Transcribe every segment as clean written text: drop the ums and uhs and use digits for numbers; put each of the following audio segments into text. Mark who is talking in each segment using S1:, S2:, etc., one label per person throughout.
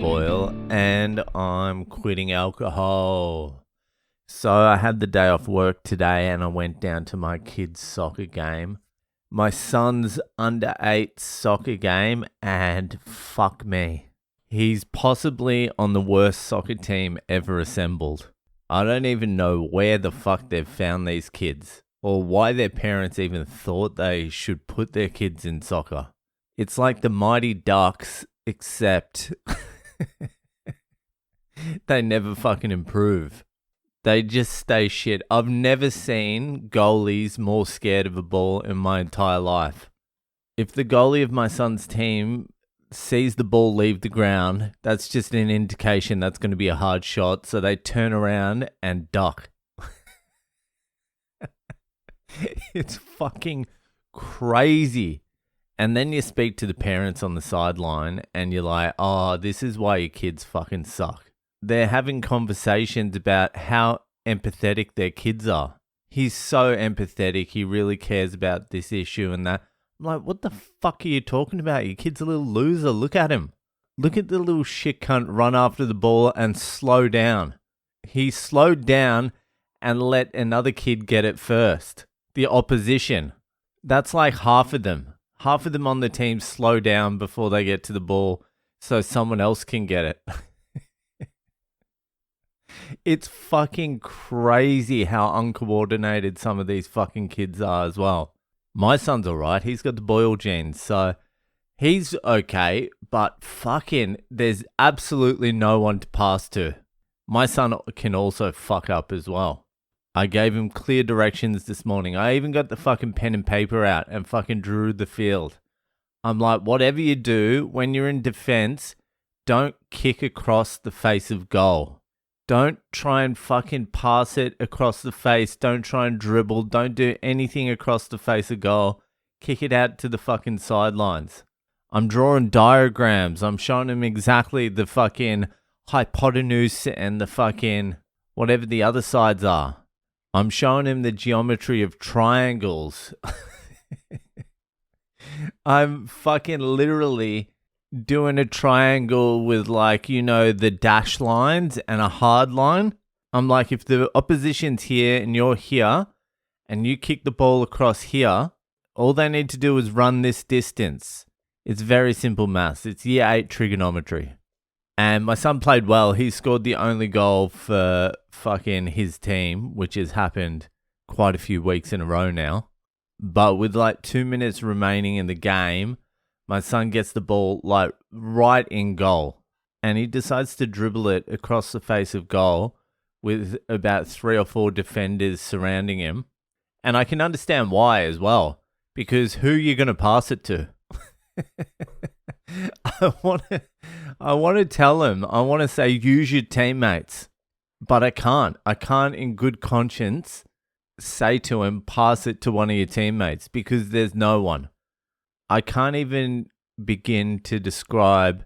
S1: Boyle, and I'm quitting alcohol. So I had the day off work today and I went down to my kid's soccer game. My son's under 8 soccer game, and fuck me. He's possibly on the worst soccer team ever assembled. I don't even know where the fuck they've found these kids, or why their parents even thought they should put their kids in soccer. It's like the Mighty Ducks, except they never fucking improve. They just stay shit. I've never seen goalies more scared of a ball in my entire life. If the goalie of my son's team sees the ball leave the ground, that's just an indication that's going to be a hard shot, so they turn around and duck. It's fucking crazy. And then you speak to the parents on the sideline and you're like, oh, this is why your kids fucking suck. They're having conversations about how empathetic their kids are. He's so empathetic. He really cares about this issue and that. I'm like, what the fuck are you talking about? Your kid's a little loser. Look at him. Look at the little shit cunt run after the ball and slow down. He slowed down and let another kid get it first. The opposition. That's like half of them. Half of them on the team slow down before they get to the ball so someone else can get it. It's fucking crazy how uncoordinated some of these fucking kids are as well. My son's alright. He's got the Boyle genes, so he's okay, but fucking there's absolutely no one to pass to. My son can also fuck up as well. I gave him clear directions this morning. I even got the fucking pen and paper out and fucking drew the field. I'm like, whatever you do, when you're in defense, don't kick across the face of goal. Don't try and fucking pass it across the face. Don't try and dribble. Don't do anything across the face of goal. Kick it out to the fucking sidelines. I'm drawing diagrams. I'm showing him exactly the fucking hypotenuse and the fucking whatever the other sides are. I'm showing him the geometry of triangles. I'm fucking literally doing a triangle with, like, you know, the dash lines and a hard line. I'm like, if the opposition's here and you're here and you kick the ball across here, all they need to do is run this distance. It's very simple maths. It's year 8 trigonometry. And my son played well. He scored the only goal for fucking his team, which has happened quite a few weeks in a row now. But with like 2 minutes remaining in the game, my son gets the ball like right in goal, and he decides to dribble it across the face of goal with about 3 or 4 defenders surrounding him. And I can understand why as well, because who are you going to pass it to? I want to tell him, I want to say, use your teammates, but I can't. I can't in good conscience say to him, pass it to one of your teammates, because there's no one. I can't even begin to describe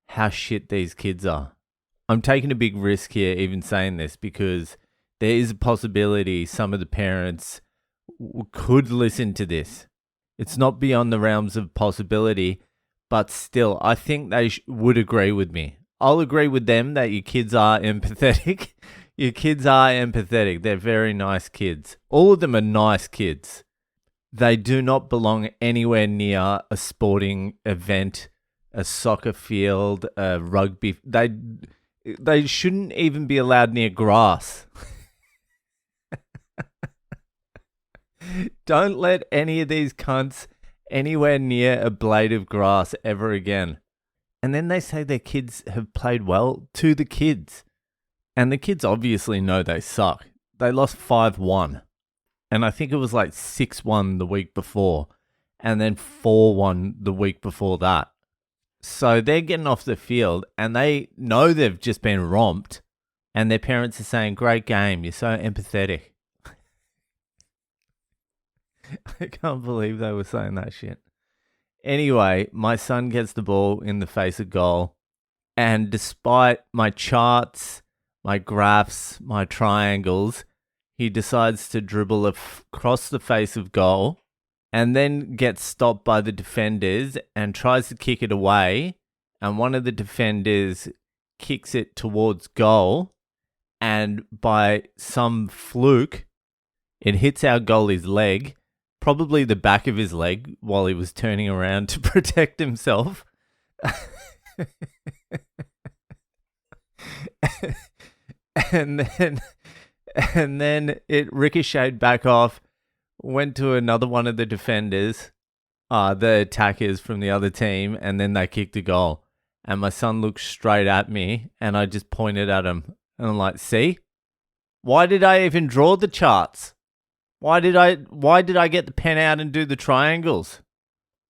S1: how shit these kids are. I'm taking a big risk here even saying this, because there is a possibility some of the parents could listen to this. It's not beyond the realms of possibility, but still, I think they would agree with me. I'll agree with them that your kids are empathetic. Your kids are empathetic. They're very nice kids. All of them are nice kids. They do not belong anywhere near a sporting event, a soccer field, a rugby. They shouldn't even be allowed near grass. Don't let any of these cunts anywhere near a blade of grass ever again. And then they say their kids have played well to the kids. And the kids obviously know they suck. They lost 5-1. And I think it was like 6-1 the week before, and then 4-1 the week before that. So they're getting off the field, and they know they've just been romped, and their parents are saying, great game, you're so empathetic. I can't believe they were saying that shit. Anyway, my son gets the ball in the face of goal, and despite my charts, my graphs, my triangles, he decides to dribble across the face of goal and then gets stopped by the defenders and tries to kick it away. And one of the defenders kicks it towards goal, and by some fluke, it hits our goalie's leg, probably the back of his leg, while he was turning around to protect himself. and then it ricocheted back off, went to another one of the defenders, the attackers from the other team, and then they kicked a goal. And my son looked straight at me, and I just pointed at him, and I'm like, "See, why did I even draw the charts? Why did I get the pen out and do the triangles?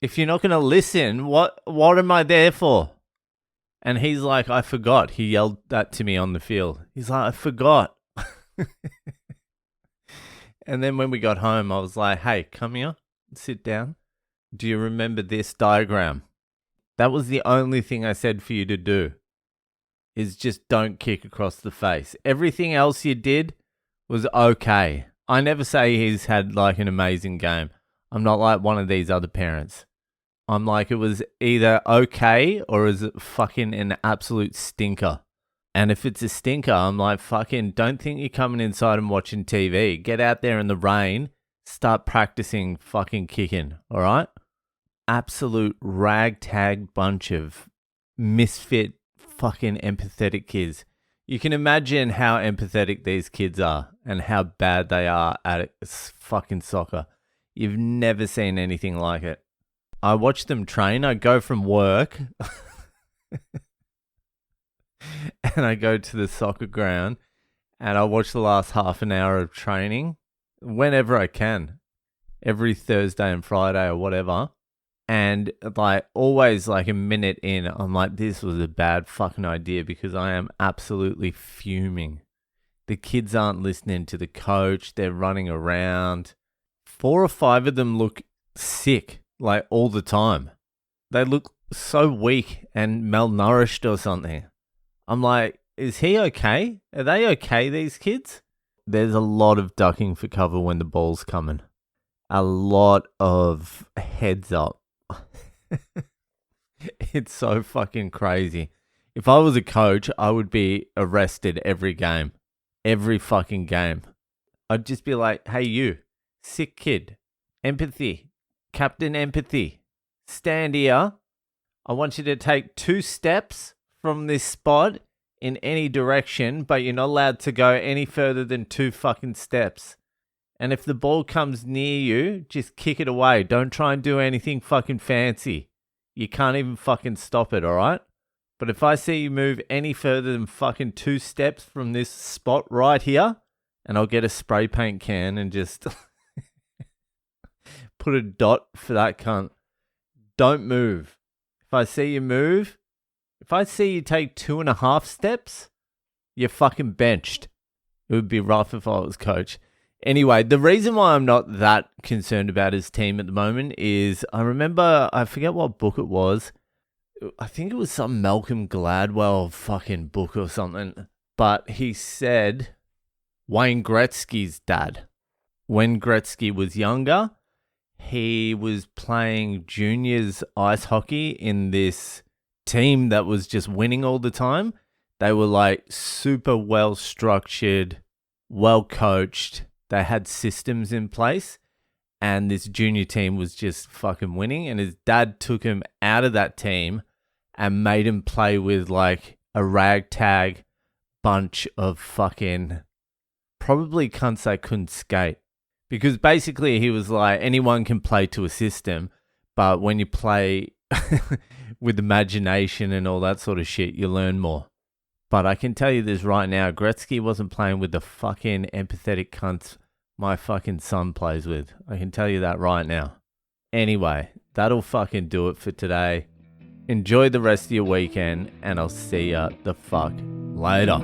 S1: If you're not going to listen, what am I there for?" And he's like, "I forgot." He yelled that to me on the field. He's like, "I forgot." And then when we got home, I was like, "Hey, come here, sit down. Do you remember this diagram? That was the only thing I said for you to do, is just don't kick across the face. Everything else you did was okay." I never say he's had like an amazing game. I'm not like one of these other parents. I'm like, it was either okay or is it fucking an absolute stinker? And if it's a stinker, I'm like, fucking don't think you're coming inside and watching TV. Get out there in the rain, start practicing fucking kicking, all right? Absolute ragtag bunch of misfit fucking empathetic kids. You can imagine how empathetic these kids are and how bad they are at fucking soccer. You've never seen anything like it. I watch them train. I go from work and I go to the soccer ground and I watch the last half an hour of training whenever I can, every Thursday and Friday or whatever. And like always like a minute in, I'm like, this was a bad fucking idea because I am absolutely fuming. The kids aren't listening to the coach. They're running around. 4 or 5 of them look sick, like all the time. They look so weak and malnourished or something. I'm like, is he okay? Are they okay, these kids? There's a lot of ducking for cover when the ball's coming. A lot of heads up. It's so fucking crazy. If I was a coach, I would be arrested every game. Every fucking game. I'd just be like, "Hey you, sick kid. Empathy. Captain Empathy. Stand here. I want you to take 2 steps from this spot in any direction, but you're not allowed to go any further than 2 fucking steps. And if the ball comes near you, just kick it away. Don't try and do anything fucking fancy. You can't even fucking stop it, all right? But if I see you move any further than fucking 2 steps from this spot right here, and I'll get a spray paint can and just put a dot for that cunt. Don't move. If I see you move, if I see you take 2.5 steps, you're fucking benched." It would be rough if I was coach. Anyway, the reason why I'm not that concerned about his team at the moment is I remember, I forget what book it was. I think it was some Malcolm Gladwell fucking book or something. But he said Wayne Gretzky's dad, when Gretzky was younger, he was playing juniors ice hockey in this team that was just winning all the time. They were like super well structured, well coached. They had systems in place, and this junior team was just fucking winning. And his dad took him out of that team and made him play with like a ragtag bunch of fucking probably cunts that couldn't skate. Because basically he was like, anyone can play to a system, but when you play with imagination and all that sort of shit, you learn more. But I can tell you this right now, Gretzky wasn't playing with the fucking empathetic cunts my fucking son plays with. I can tell you that right now. Anyway, that'll fucking do it for today. Enjoy the rest of your weekend, and I'll see ya the fuck later.